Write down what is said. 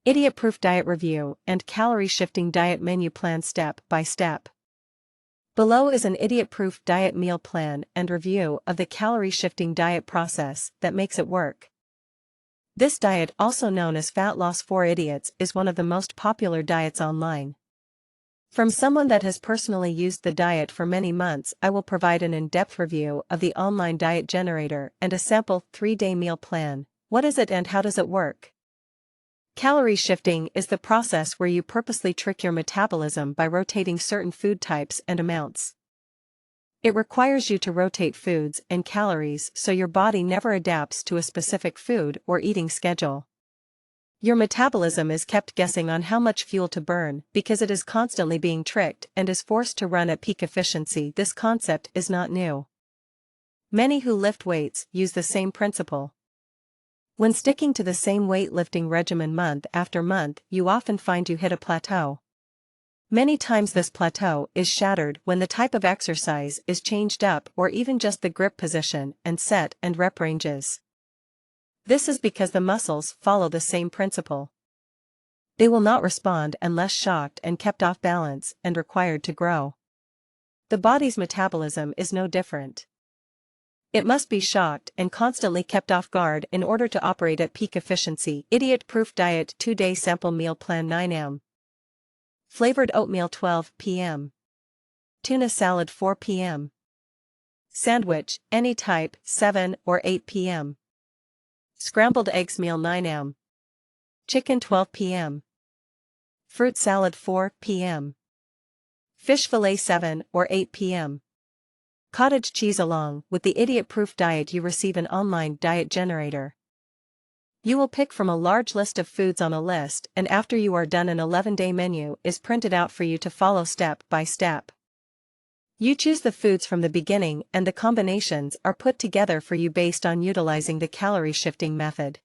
Idiot-proof diet review and calorie shifting diet menu plan step by step. Below is an idiot-proof diet meal plan and review of the calorie shifting diet process that makes it work. This diet, also known as Fat Loss for Idiots, is one of the most popular diets online. From someone that has personally used the diet for many months, I will provide an in-depth review of the online diet generator and a sample 3-day meal plan. What is it and how does it work? Calorie shifting is the process where you purposely trick your metabolism by rotating certain food types and amounts. It requires you to rotate foods and calories so your body never adapts to a specific food or eating schedule. Your metabolism is kept guessing on how much fuel to burn because it is constantly being tricked and is forced to run at peak efficiency. This concept is not new. Many who lift weights use the same principle. When sticking to the same weightlifting regimen month after month, you often find you hit a plateau. Many times this plateau is shattered when the type of exercise is changed up or even just the grip position and set and rep ranges. This is because the muscles follow the same principle. They will not respond unless shocked and kept off balance and required to grow. The body's metabolism is no different. It must be shocked and constantly kept off guard in order to operate at peak efficiency. Idiot-proof diet 2-day sample meal plan 9 am. Flavored oatmeal 12 p.m. Tuna salad 4 p.m. Sandwich, any type, 7 or 8 p.m. Scrambled eggs meal 9 am. Chicken 12 p.m. Fruit salad 4 p.m. Fish fillet 7 or 8 p.m. Cottage cheese. Along with the idiot-proof diet you receive an online diet generator. You will pick from a large list of foods on a list, and after you are done, an 11-day menu is printed out for you to follow step by step. You choose the foods from the beginning and the combinations are put together for you based on utilizing the calorie shifting method.